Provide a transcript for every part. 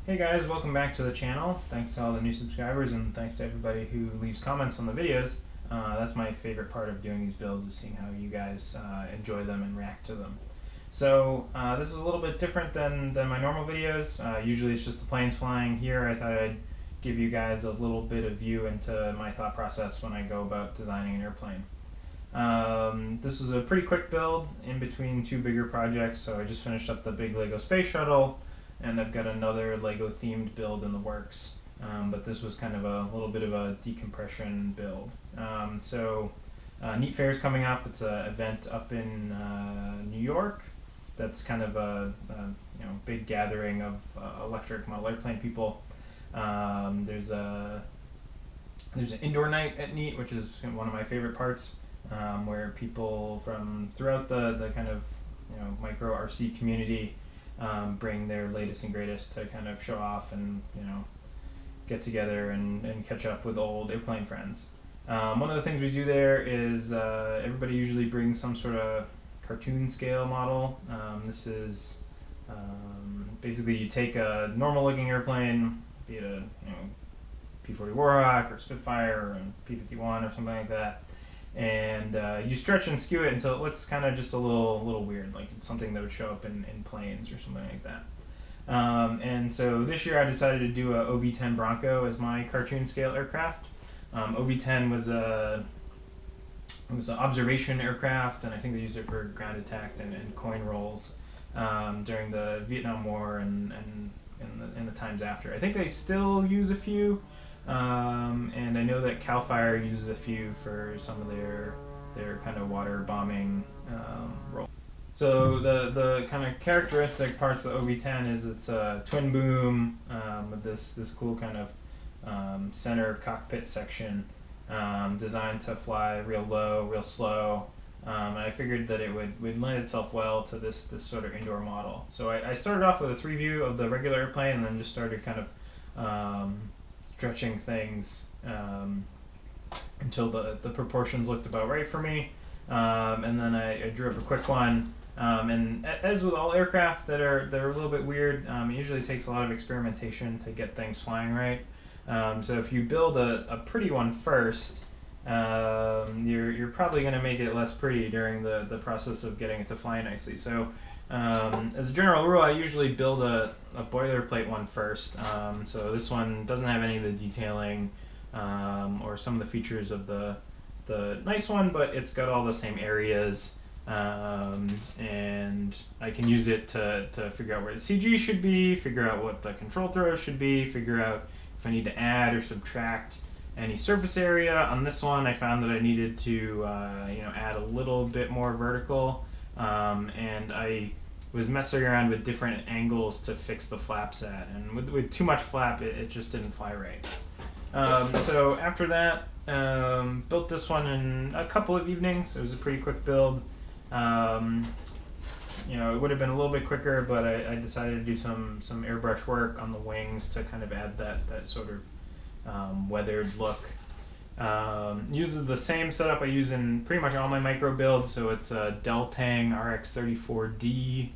Hey guys, welcome back to the channel. Thanks to all the new subscribers and thanks to everybody who leaves comments on the videos. That's my favorite part of doing these builds, is seeing how you guys enjoy them and react to them. So this is a little bit different than my normal videos. Usually it's just the planes flying. Here I thought I'd give you guys a little bit of view into my thought process when I go about designing an airplane. This was a pretty quick build in between two bigger projects, so I just finished up the big Lego space shuttle, and I've got another Lego themed build in the works, but this was kind of a little bit of a decompression build. Neat Fair's coming up. It's an event up in New York that's kind of a big gathering of electric model airplane people. There's an indoor night at Neat, which is one of my favorite parts, where people from throughout the kind of micro RC community bring their latest and greatest to kind of show off and get together and catch up with old airplane friends. One of the things we do there is everybody usually brings some sort of cartoon scale model. This is basically you take a normal looking airplane, be it a P-40 Warhawk or Spitfire or a P-51 or something like that, and you stretch and skew it until it looks kind of just a little weird, like it's something that would show up in planes or something like that. And so this year I decided to do a OV-10 Bronco as my cartoon scale aircraft. OV-10 was an observation aircraft, and I think they used it for ground attack and coin rolls during the Vietnam War and in the times after. I think they still use a few. And I know that CAL FIRE uses a few for some of their kind of water bombing roles. So the kind of characteristic parts of the OV-10 is it's a twin boom with this cool kind of center cockpit section designed to fly real low, real slow. And I figured that it would lend itself well to this sort of indoor model. So I started off with a 3 view of the regular airplane, and then just started kind of stretching things until the proportions looked about right for me, and then I drew up a quick one. And as with all aircraft that are a little bit weird, it usually takes a lot of experimentation to get things flying right. So if you build a pretty one first, you're probably going to make it less pretty during the process of getting it to fly nicely. So as a general rule, I usually build a boilerplate one first. So this one doesn't have any of the detailing or some of the features of the nice one, but it's got all the same areas, and I can use it to figure out where the CG should be, figure out what the control throws should be, figure out if I need to add or subtract any surface area. On this one, I found that I needed to add a little bit more vertical, and I was messing around with different angles to fix the flaps at, and with too much flap, it just didn't fly right. So after that, built this one in a couple of evenings. It was a pretty quick build. It would have been a little bit quicker, but I decided to do some airbrush work on the wings to kind of add that sort of weathered look. Uses the same setup I use in pretty much all my micro builds. So it's a Deltang RX34D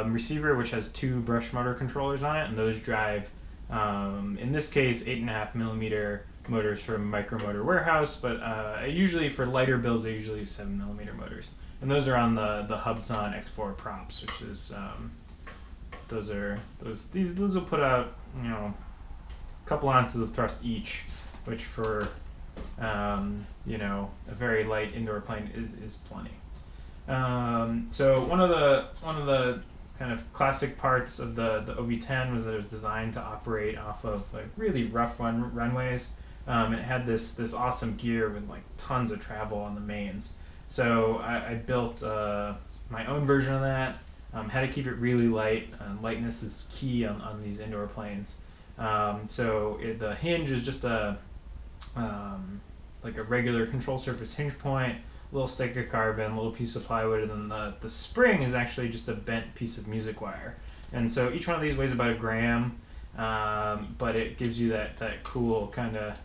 receiver, which has 2 brush motor controllers on it, and those drive, in this case, 8.5mm motors from Micro Motor Warehouse, but usually for lighter builds I usually use 7mm motors, and those are on the Hubsan X4 props, which is those will put out a couple ounces of thrust each, which for a very light indoor plane is plenty. So one of the kind of classic parts of the OV-10 was that it was designed to operate off of like really rough runways. It had this awesome gear with like tons of travel on the mains. So I built my own version of that. Had to keep it really light. Lightness is key on these indoor planes. The hinge is just like a regular control surface hinge point, a little stick of carbon, a little piece of plywood, and then the spring is actually just a bent piece of music wire. And so each one of these weighs about 1 gram, but it gives you that cool kind of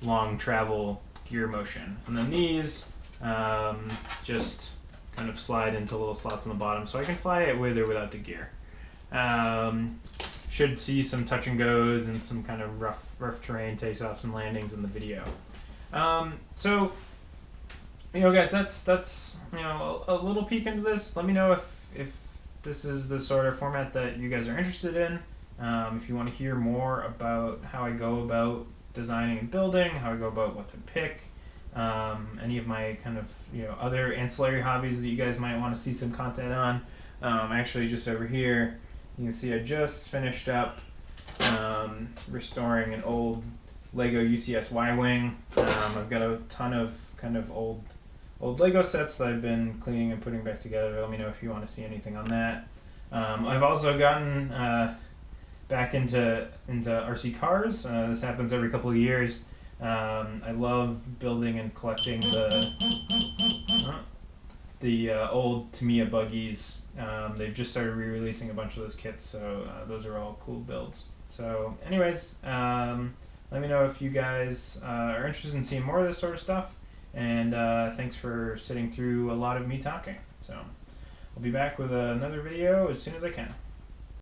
long travel gear motion. And then these just kind of slide into little slots on the bottom, so I can fly it with or without the gear. should see some touch and goes and some kind of rough terrain takeoffs and landings in the video. So, guys, that's a little peek into this. Let me know if this is the sort of format that you guys are interested in. If you want to hear more about how I go about designing and building, how I go about what to pick, any of my kind of other ancillary hobbies that you guys might want to see some content on. Actually, just over here, you can see I just finished up restoring an old Lego UCS Y-wing. I've got a ton of kind of old Lego sets that I've been cleaning and putting back together. Let me know if you want to see anything on that. I've also gotten back into RC cars. This happens every couple of years. I love building and collecting the old Tamiya buggies. They've just started re-releasing a bunch of those kits, so those are all cool builds. So anyways, let me know if you guys are interested in seeing more of this sort of stuff, and thanks for sitting through a lot of me talking. So I'll be back with another video as soon as I can.